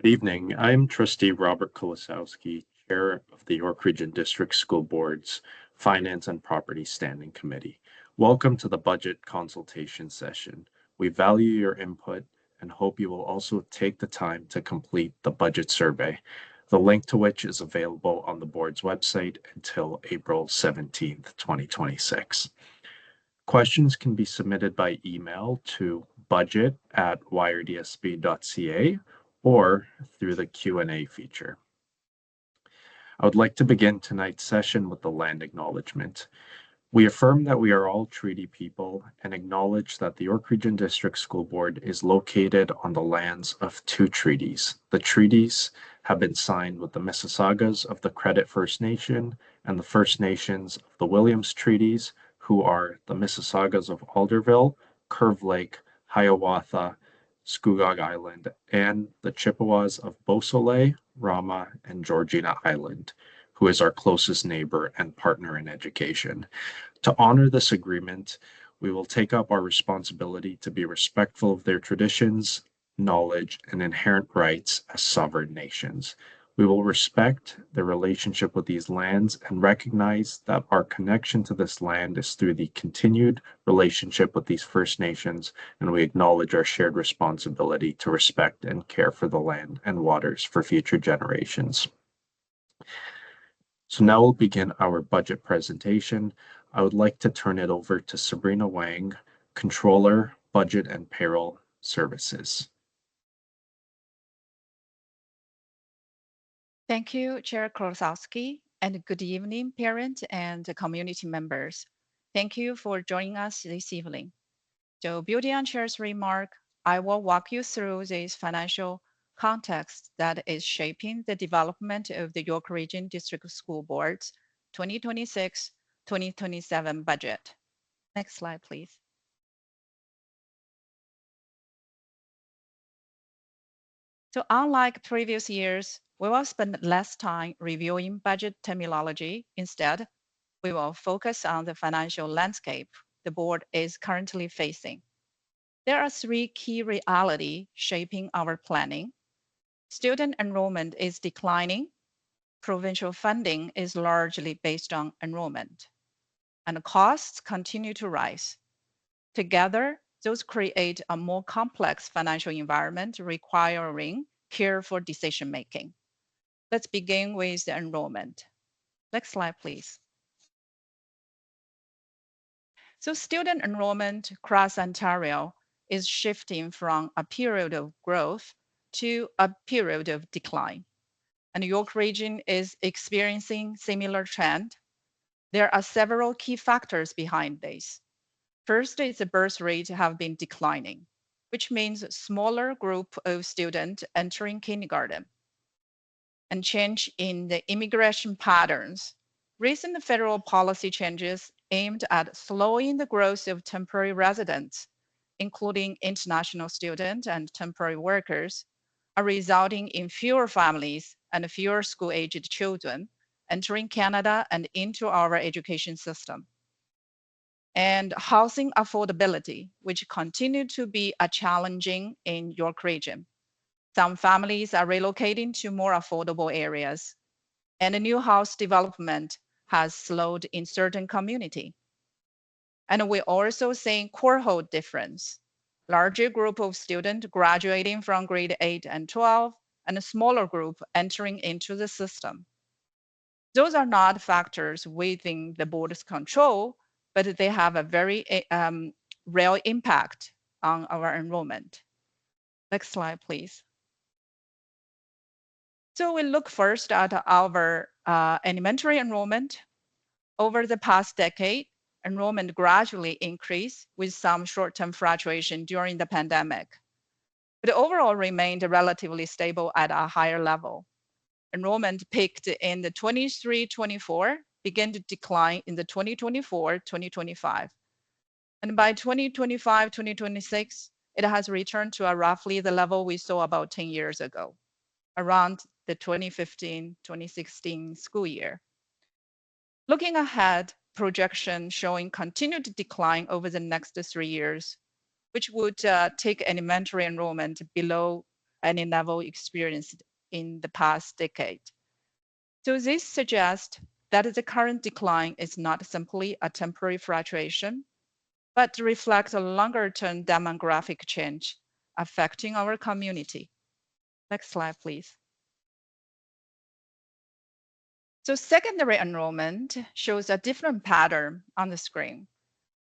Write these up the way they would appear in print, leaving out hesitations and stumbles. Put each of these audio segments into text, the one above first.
Good evening. I'm Trustee Robert Kolosowski, Chair of the York Region District School Board's Finance and Property Standing Committee. Welcome to the budget consultation session. We value your input and hope you will also take the time to complete the budget survey, the link to which is available on the board's website until April 17th, 2026. Questions can be submitted by email to budget@yrdsb.ca or through the Q&A feature. I would like to begin tonight's session with the land acknowledgement. We affirm that we are all treaty people and acknowledge that the York Region District School Board is located on the lands of two treaties. The treaties have been signed with the Mississaugas of the Credit First Nation and the First Nations of the Williams Treaties, who are the Mississaugas of Alderville, Curve Lake, Hiawatha, Scugog Island, and the Chippewas of Beausoleil, Rama, and Georgina Island, who is our closest neighbor and partner in education. To honor this agreement, we will take up our responsibility to be respectful of their traditions, knowledge, and inherent rights as sovereign nations. We will respect their relationship with these lands and recognize that our connection to this land is through the continued relationship with these First Nations, and we acknowledge our shared responsibility to respect and care for the land and waters for future generations. So now we'll begin our budget presentation. I would like to turn it over to Sabrina Wang, Controller, Budget and Payroll Services. Thank you, Chair Kolosowski, and good evening, parents and community members. Thank you for joining us this evening. So building on Chair's remark, I will walk you through this financial context that is shaping the development of the York Region District School Board's 2026-2027 budget. Next slide, please. So unlike previous years, we will spend less time reviewing budget terminology. Instead, we will focus on the financial landscape the board is currently facing. There are three key realities shaping our planning. Student enrollment is declining. Provincial funding is largely based on enrollment. And costs continue to rise. Together, those create a more complex financial environment requiring careful decision making. Let's begin with the enrollment. Next slide, please. So student enrollment across Ontario is shifting from a period of growth to a period of decline. And York Region is experiencing similar trend. There are several key factors behind this. First is the birth rate have been declining, which means a smaller group of students entering kindergarten. And change in the immigration patterns. Recent federal policy changes aimed at slowing the growth of temporary residents, including international students and temporary workers, are resulting in fewer families and fewer school-aged children entering Canada and into our education system. And housing affordability, which continue to be a challenging in York Region. Some families are relocating to more affordable areas, and the new house development has slowed in certain community. And we're also seeing cohort difference, larger group of students graduating from grade 8 and 12, and a smaller group entering into the system. Those are not factors within the board's control, but they have a very real impact on our enrollment. Next slide, please. So we look first at our elementary enrollment. Over the past decade, enrollment gradually increased with some short-term fluctuation during the pandemic, but overall remained relatively stable at a higher level. Enrollment peaked in the 23-24, began to decline in the 2024-2025. And by 2025-2026, it has returned to roughly the level we saw about 10 years ago, around the 2015-2016 school year. Looking ahead, projection showing continued decline over the next 3 years, which would take elementary enrollment below any level experienced in the past decade. So this suggests that the current decline is not simply a temporary fluctuation, but reflects a longer-term demographic change affecting our community. Next slide, please. So secondary enrollment shows a different pattern on the screen.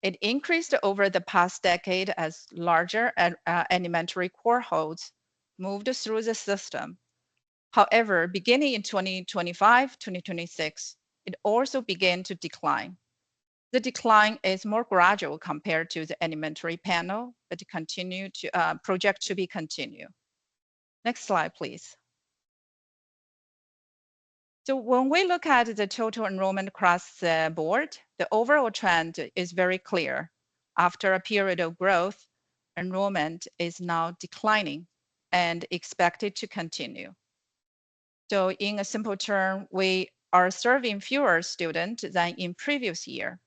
It increased over the past decade as larger elementary cohorts moved through the system. However, beginning in 2025, 2026, it also began to decline. The decline is more gradual compared to the elementary panel, but continue to project to be continue. Next slide, please. So when we look at the total enrollment across the board, the overall trend is very clear. After a period of growth, enrollment is now declining and expected to continue. So in a simple term, we are serving fewer students than in previous year.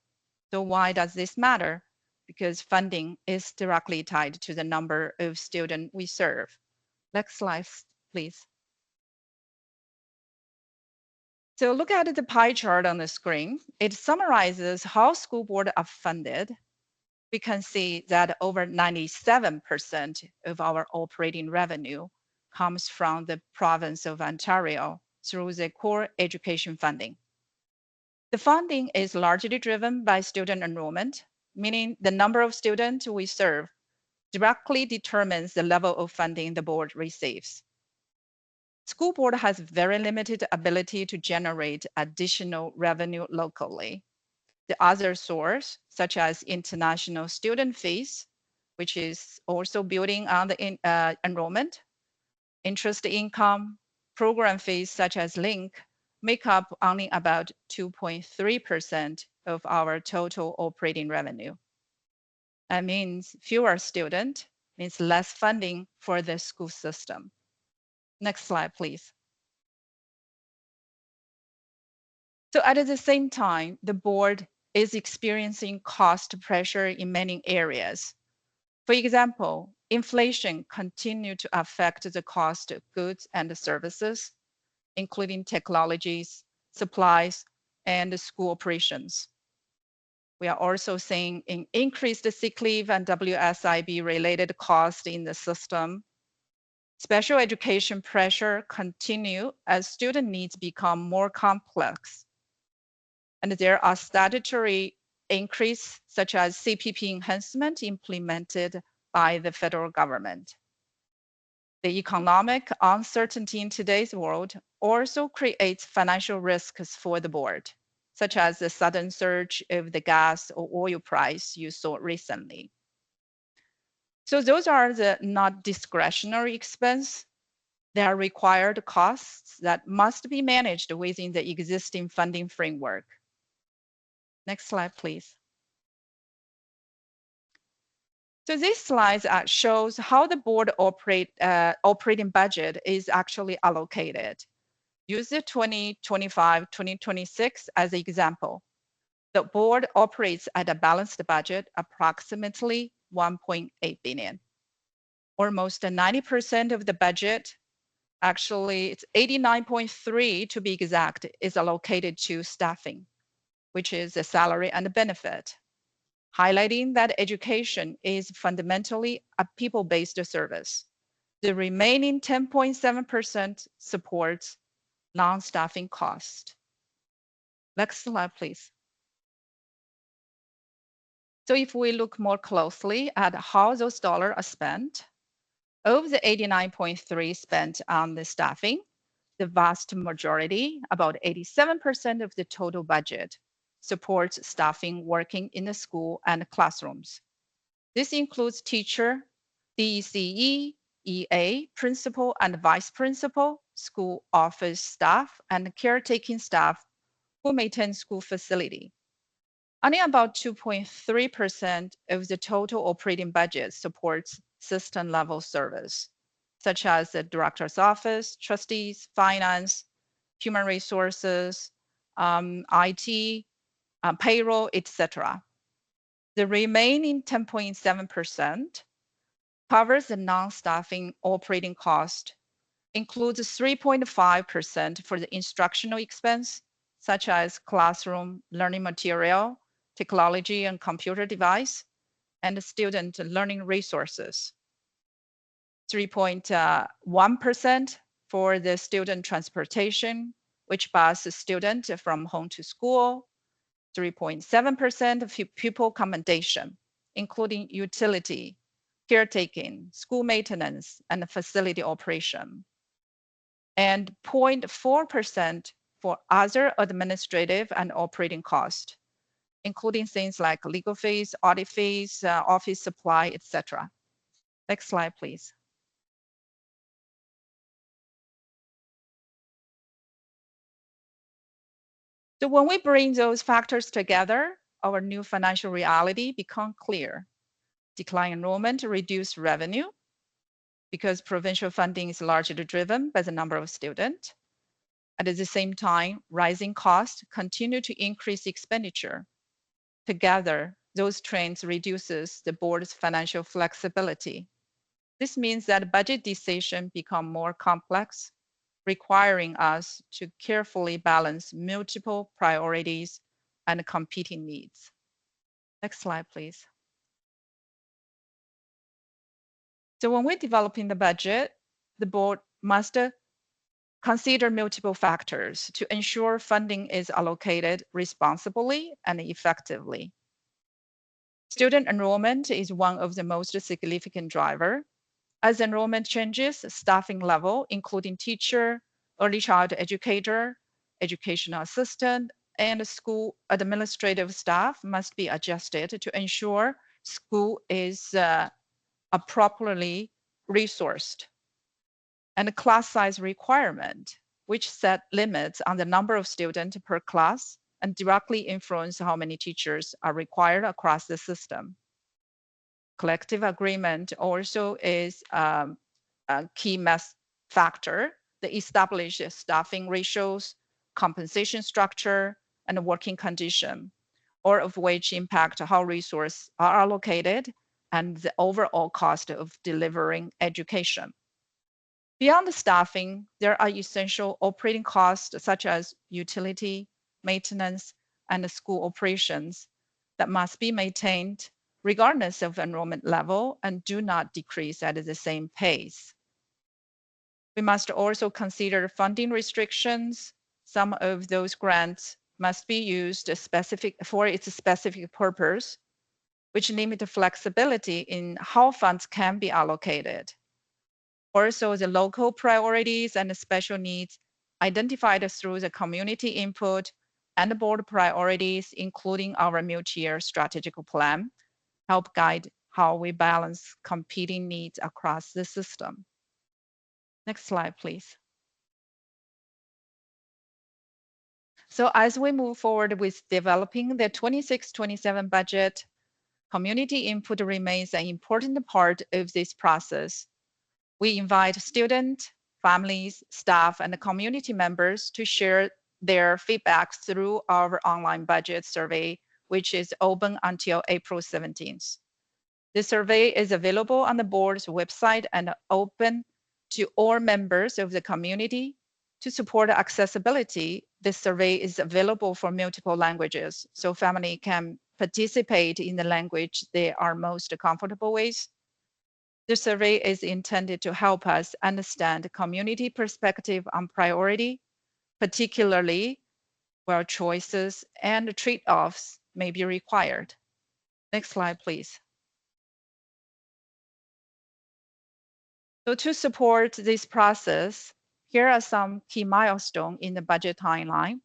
So why does this matter? Because funding is directly tied to the number of students we serve. Next slide, please. So look at the pie chart on the screen. It summarizes how school boards are funded. We can see that over 97% of our operating revenue comes from the province of Ontario through the core education funding. The funding is largely driven by student enrollment, meaning the number of students we serve directly determines the level of funding the board receives. School board has very limited ability to generate additional revenue locally. The other source, such as international student fees, which is also building on the enrollment, interest income, program fees such as LINK, make up only about 2.3% of our total operating revenue. That means fewer students means less funding for the school system. Next slide, please. So at the same time, the board is experiencing cost pressure in many areas. For example, inflation continued to affect the cost of goods and services, including technologies, supplies, and school operations. We are also seeing an increased sick leave and WSIB related costs in the system. Special education pressure continue as student needs become more complex. And there are statutory increase such as CPP enhancement implemented by the federal government. The economic uncertainty in today's world also creates financial risks for the board, such as the sudden surge of the gas or oil price you saw recently. So those are the not discretionary expense. They are required costs that must be managed within the existing funding framework. Next slide, please. So this slide shows how the board operating budget is actually allocated. Use the 2025-2026 as an example. The board operates at a balanced budget, approximately 1.8 billion. Almost 90% of the budget, actually it's 89.3 to be exact, is allocated to staffing, which is the salary and benefit, highlighting that education is fundamentally a people-based service. The remaining 10.7% supports non-staffing cost. Next slide, please. So if we look more closely at how those dollars are spent, of the 89.3 spent on the staffing, the vast majority, about 87% of the total budget, supports staffing working in the school and classrooms. This includes teacher, DECE, EA, principal and vice principal, school office staff, and caretaking staff who maintain school facility. Only about 2.3% of the total operating budget supports system level service, such as the director's office, trustees, finance, human resources, IT, payroll, etc. The remaining 10.7% covers the non-staffing operating cost, includes 3.5% for the instructional expense, such as classroom learning material, technology and computer device, and student learning resources. 3.1% for the student transportation, which buses student from home to school. 3.7% of pupil accommodation, including utility, caretaking, school maintenance, and facility operation. And 0.4% for other administrative and operating costs, including things like legal fees, audit fees, office supply, etc. Next slide, please. So when we bring those factors together, our new financial reality becomes clear. Decline enrollment, reduced revenue, because provincial funding is largely driven by the number of students. At the same time, rising costs continue to increase expenditure. Together, those trends reduces the board's financial flexibility. This means that budget decisions become more complex, requiring us to carefully balance multiple priorities and competing needs. Next slide, please. So when we're developing the budget, the board must consider multiple factors to ensure funding is allocated responsibly and effectively. Student enrollment is one of the most significant driver. As enrollment changes, staffing level, including teacher, early child educator, educational assistant, and school administrative staff must be adjusted to ensure school is appropriately resourced. And the class size requirement, which set limits on the number of students per class and directly influence how many teachers are required across the system. Collective agreement also is a key factor. The established staffing ratios, compensation structure, and working condition, all of which impact how resources are allocated and the overall cost of delivering education. Beyond the staffing, there are essential operating costs such as utility, maintenance, and school operations that must be maintained regardless of enrollment level and do not decrease at the same pace. We must also consider funding restrictions. Some of those grants must be used for its specific purpose, which limit the flexibility in how funds can be allocated. Also, the local priorities and the special needs identified through the community input and the board priorities, including our multi-year strategic plan, help guide how we balance competing needs across the system. Next slide, please. So as we move forward with developing the 26-27 budget, community input remains an important part of this process. We invite students, families, staff, and community members to share their feedback through our online budget survey, which is open until April 17th. The survey is available on the board's website and open to all members of the community. To support accessibility, the survey is available for multiple languages, so family can participate in the language they are most comfortable with. The survey is intended to help us understand the community perspective on priority, particularly where choices and trade-offs may be required. Next slide, please. So to support this process, here are some key milestones in the budget timeline.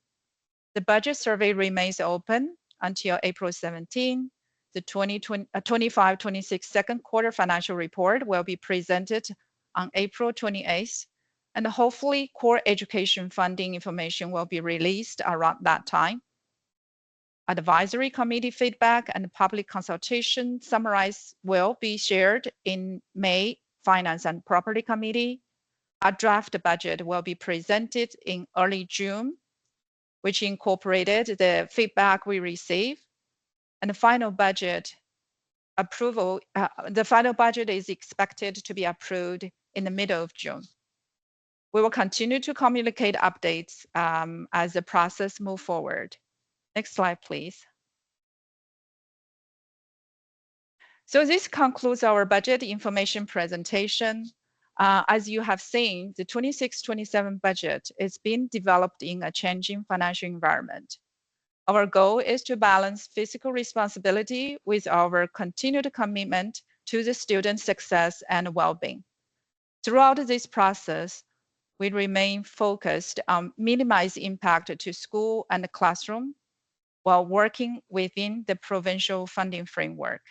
The budget survey remains open until April 17. The 25-26 second quarter financial report will be presented on April 28th, and hopefully core education funding information will be released around that time. Advisory committee feedback and public consultation summaries will be shared in May Finance and Property Committee. A draft budget will be presented in early June, which incorporated the feedback we received. And the final budget approval, the final budget is expected to be approved in the middle of June. We will continue to communicate updates as the process moves forward. Next slide, please. So this concludes our budget information presentation. As you have seen, the 26-27 budget is being developed in a changing financial environment. Our goal is to balance fiscal responsibility with our continued commitment to the student success and well-being. Throughout this process, we remain focused on minimizing impact to school and the classroom while working within the provincial funding framework.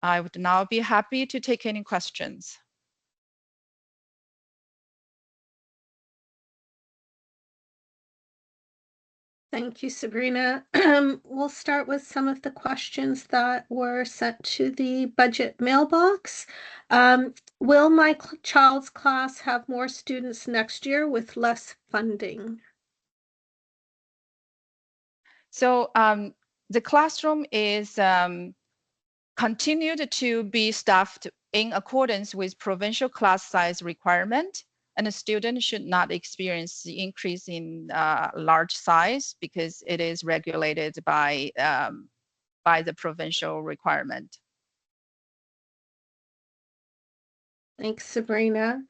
I would now be happy to take any questions. Thank you, Sabrina. We'll start with some of the questions that were sent to the budget mailbox. Will my child's class have more students next year with less funding? So the classroom is continued to be staffed in accordance with provincial class size requirement, and the student should not experience the increase in large size because it is regulated by the provincial requirement. Thanks, Sabrina.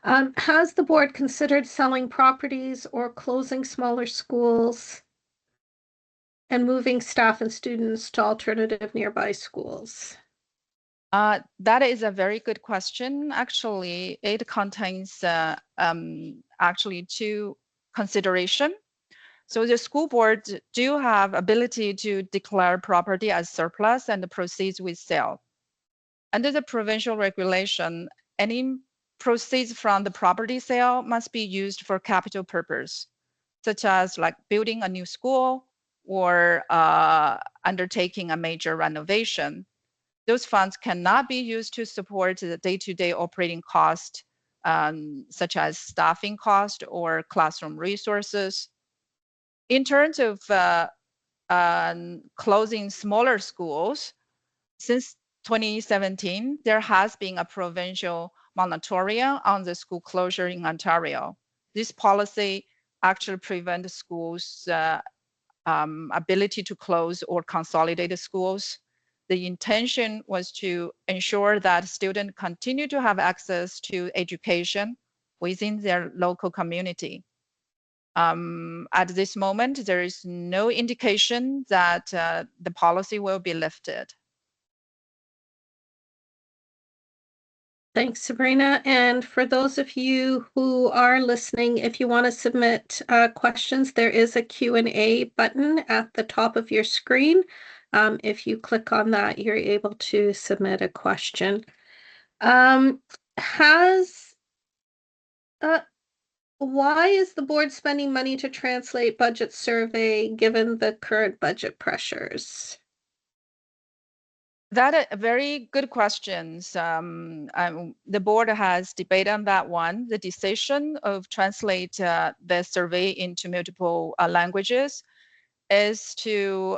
Has the board considered selling properties or closing smaller schools and moving staff and students to alternative nearby schools? That is a very good question. Actually, it contains actually two considerations. So the school board do have ability to declare property as surplus and proceeds with sale. Under the provincial regulation, any proceeds from the property sale must be used for capital purpose, such as like building a new school or undertaking a major renovation. Those funds cannot be used to support the day-to-day operating cost, such as staffing cost or classroom resources. In terms of closing smaller schools, since 2017, there has been a provincial moratorium on the school closure in Ontario. This policy actually prevents schools' ability to close or consolidate the schools. The intention was to ensure that students continue to have access to education within their local community. At this moment, there is no indication that the policy will be lifted. Thanks, Sabrina. And for those of you who are listening, if you want to submit questions, there is a Q&A button at the top of your screen. If you click on that, you're able to submit a question. Why is the board spending money to translate budget survey given the current budget pressures? That are very good questions. The board has debated on that one. The decision of translate the survey into multiple languages is to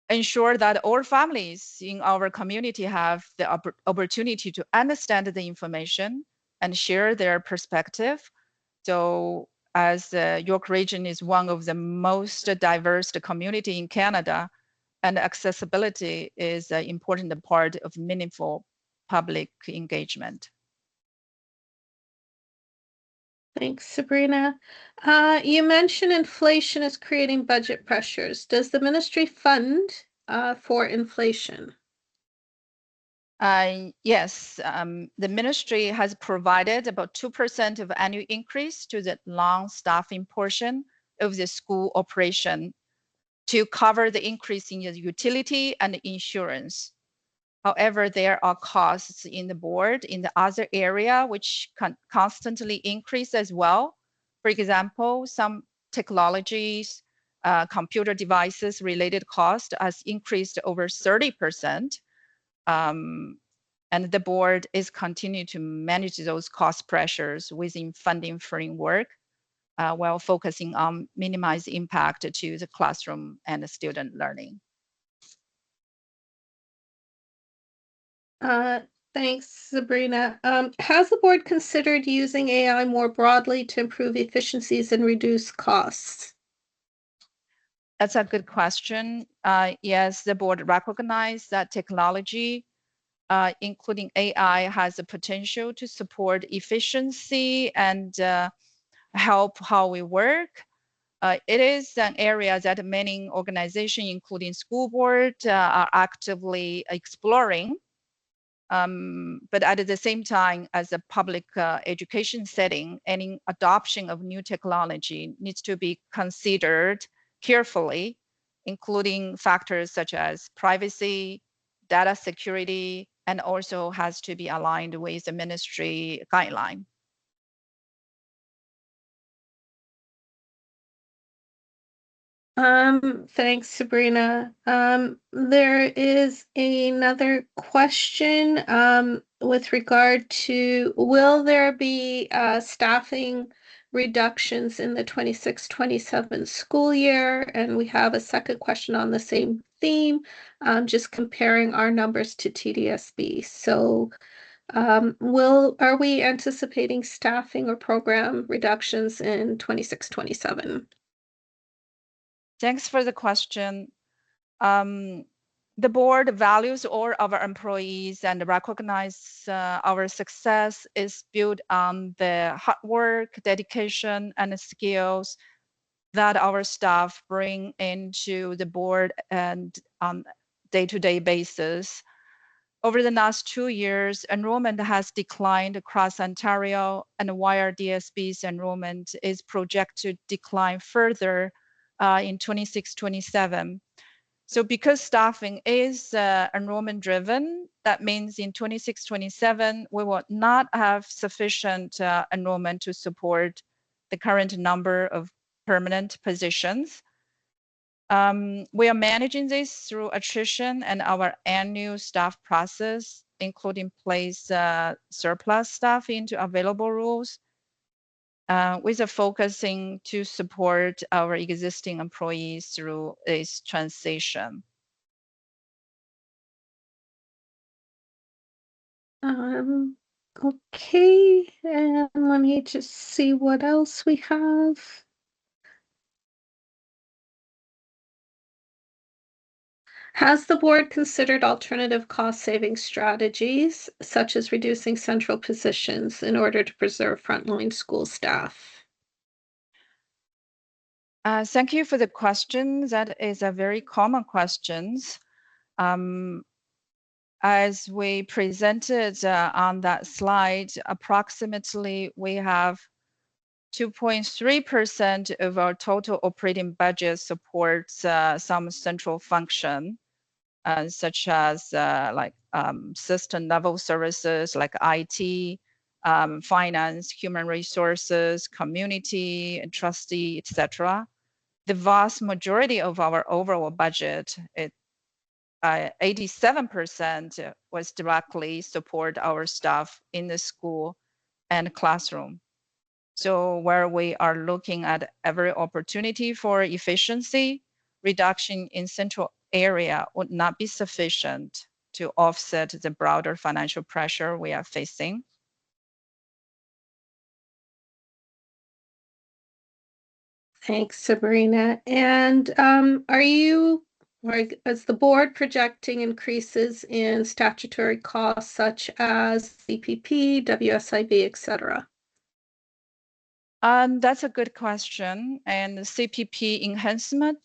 ensure that all families in our community have the opportunity to understand the information and share their perspective. So as York Region is one of the most diverse community in Canada, and accessibility is an important part of meaningful public engagement. Thanks, Sabrina. You mentioned inflation is creating budget pressures. Does the ministry fund for inflation? Yes, the ministry has provided about 2% of annual increase to the long-staffing portion of the school operation to cover the increase in the utility and insurance. However, there are costs in the board in the other area which constantly increase as well. For example, some technologies, computer devices related cost has increased over 30%. And the board is continuing to manage those cost pressures within funding framework while focusing on minimize impact to the classroom and the student learning. Thanks, Sabrina. Has the board considered using AI more broadly to improve efficiencies and reduce costs? That's a good question. Yes, the board recognized that technology, including AI, has the potential to support efficiency and help how we work. It is an area that many organizations, including school board, are actively exploring. But at the same time, as a public education setting, any adoption of new technology needs to be considered carefully, including factors such as privacy, data security, and also has to be aligned with the ministry guideline. Thanks, Sabrina. There is another question with regard to will there be staffing reductions in the 26-27 school year? And we have a second question on the same theme, just comparing our numbers to TDSB. So are we anticipating staffing or program reductions in 26-27? Thanks for the question. The board values all of our employees and recognize our success is built on the hard work, dedication, and skills that our staff bring into the board and on day-to-day basis. Over the last 2 years, enrollment has declined across Ontario, and while DSB's enrollment is projected to decline further in 26-27. So because staffing is enrollment driven, that means in 26-27, we will not have sufficient enrollment to support the current number of permanent positions. We are managing this through attrition and our annual staff process, including place surplus staff into available roles, with a focusing to support our existing employees through this transition. Okay, and let me just see what else we have. Has the board considered alternative cost-saving strategies, such as reducing central positions in order to preserve frontline school staff? Thank you for the question. That is a very common question. As we presented on that slide, approximately we have 2.3% of our total operating budget supports some central function, such as system level services like IT, finance, human resources, community, and trustee, etc. The vast majority of our overall budget, 87% was directly support our staff in the school and classroom. So where we are looking at every opportunity for efficiency, reduction in central area would not be sufficient to offset the broader financial pressure we are facing. Thanks, Sabrina. And is the board projecting increases in statutory costs such as CPP, WSIB, etc.? That's a good question. And the CPP enhancement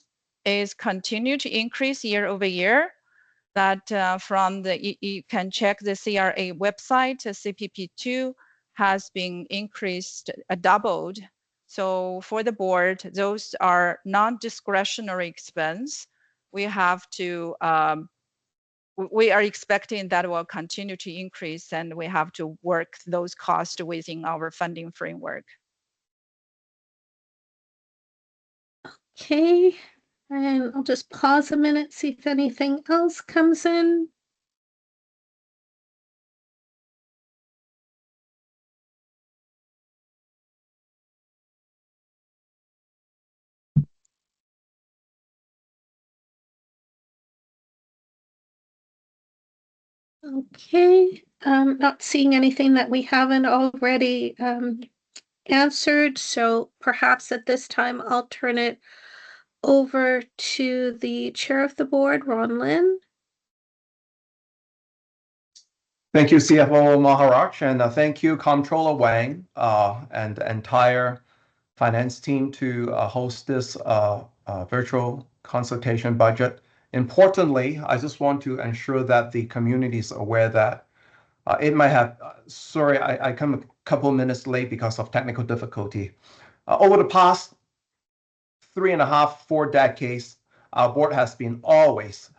is continue to increase year over year. That you can check the CRA website, CPP2 has been increased, doubled. So for the board, those are non-discretionary expense. We have to, we are expecting that will continue to increase and we have to work those costs within our funding framework. Okay, and I'll just pause a minute, see if anything else comes in. Okay, not seeing anything that we haven't already answered, so perhaps at this time I'll turn it over to the chair of the board, Ron Lin. Thank you, CFO Maharaj, and thank you, Comptroller Wang, and the entire finance team to host this virtual consultation budget. Importantly, I just want to ensure that the community is aware that it might have, sorry, I come a couple minutes late because of technical difficulty. Over the past 3.5, 4 decades, our board has been always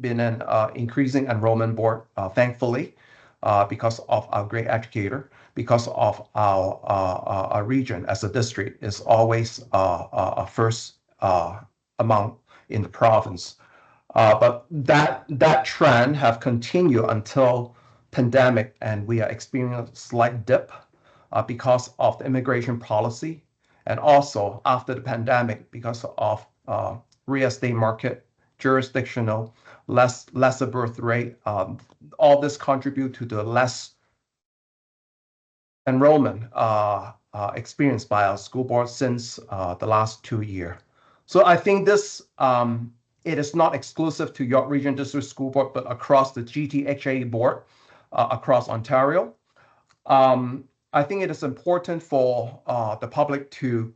been an increasing enrollment board, thankfully, because of our great educator, because of our region as a district is always a first amount in the province. But that trend have continued until pandemic, and we are experiencing a slight dip because of the immigration policy, and also after the pandemic because of real estate market, jurisdictional, lesser birth rate. All this contribute to the less enrollment experienced by our school board since the last 2 years. So I think this it is not exclusive to York Region District School Board, but across the GTHA board across Ontario. I think it is important for the public to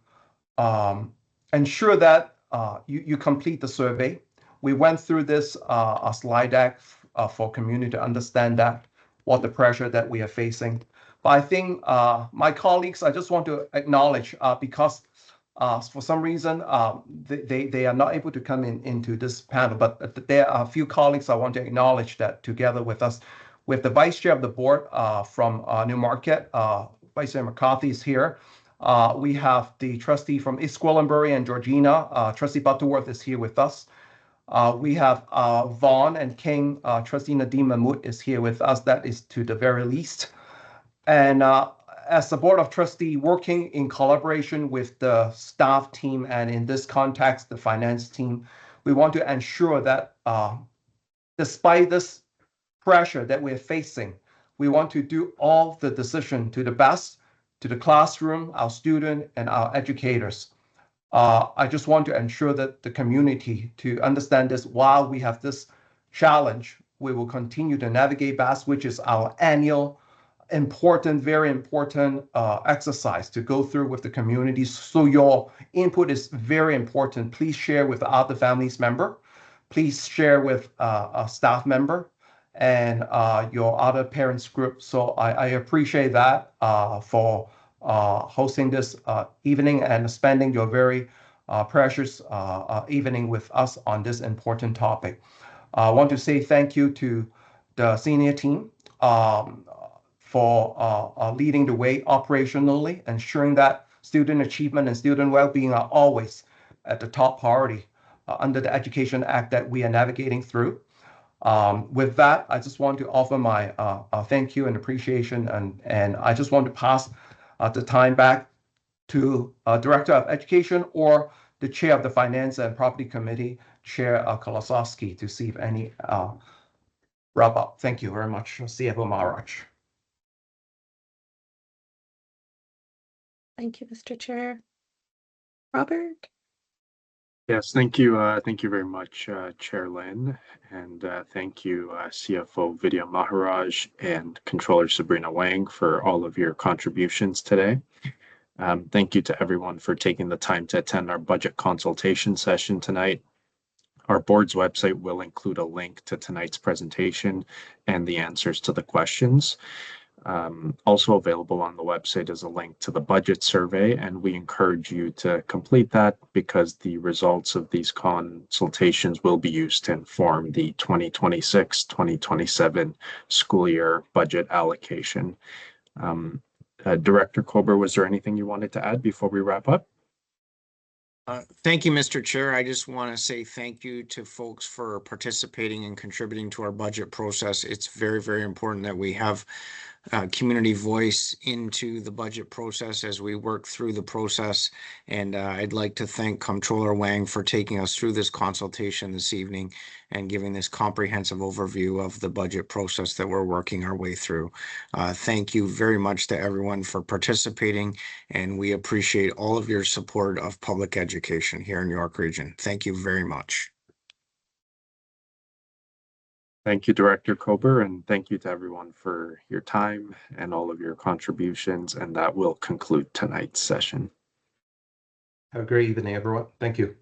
ensure that you complete the survey. We went through this a slide deck for community to understand that what the pressure that we are facing. But I think my colleagues, I just want to acknowledge because for some reason they are not able to come into this panel, but there are a few colleagues I want to acknowledge that together with us, with the vice chair of the board from Newmarket, Vice Chair McCarthy is here. We have the trustee from East Gwillimbury and Georgina, Trustee Butterworth is here with us. We have Vaughan and King, Trustee Nadeem Mahmood is here with us, that is to the very least. And as the Board of Trustees working in collaboration with the staff team and in this context, the finance team, we want to ensure that despite this pressure that we're facing, we want to do all the decision to the best, to the classroom, our student, and our educators. I just want to ensure that the community to understand this while we have this challenge, we will continue to navigate best, which is our annual important, very important exercise to go through with the community. So your input is very important. Please share with other families member. Please share with a staff member and your other parents group. So I appreciate that for hosting this evening and spending your very precious evening with us on this important topic. I want to say thank you to the senior team for leading the way operationally, ensuring that student achievement and student well-being are always at the top priority under the Education Act that we are navigating through. With that, I just want to offer my thank you and appreciation, and I just want to pass the time back to Director of Education or the Chair of the Finance and Property Committee, Chair Kolosowski, to see if any wrap up. Thank you very much, CFO Maharaj. Thank you, Mr. Chair. Robert? Yes, thank you. Thank you very much, Chair Lynn, and thank you, CFO Vidya Maharaj and Controller Sabrina Wang for all of your contributions today. Thank you to everyone for taking the time to attend our budget consultation session tonight. Our board's website will include a link to tonight's presentation and the answers to the questions. Also available on the website is a link to the budget survey, and we encourage you to complete that because the results of these consultations will be used to inform the 2026-2027 school year budget allocation. Director Colbert, was there anything you wanted to add before we wrap up? Thank you, Mr. Chair. I just want to say thank you to folks for participating and contributing to our budget process. It's very, very important that we have community voice into the budget process as we work through the process. And I'd like to thank Comptroller Wang for taking us through this consultation this evening and giving this comprehensive overview of the budget process that we're working our way through. Thank you very much to everyone for participating, and we appreciate all of your support of public education here in York Region. Thank you very much. Thank you, Director Kober, and thank you to everyone for your time and all of your contributions. And that will conclude tonight's session. Have a great evening, everyone. Thank you.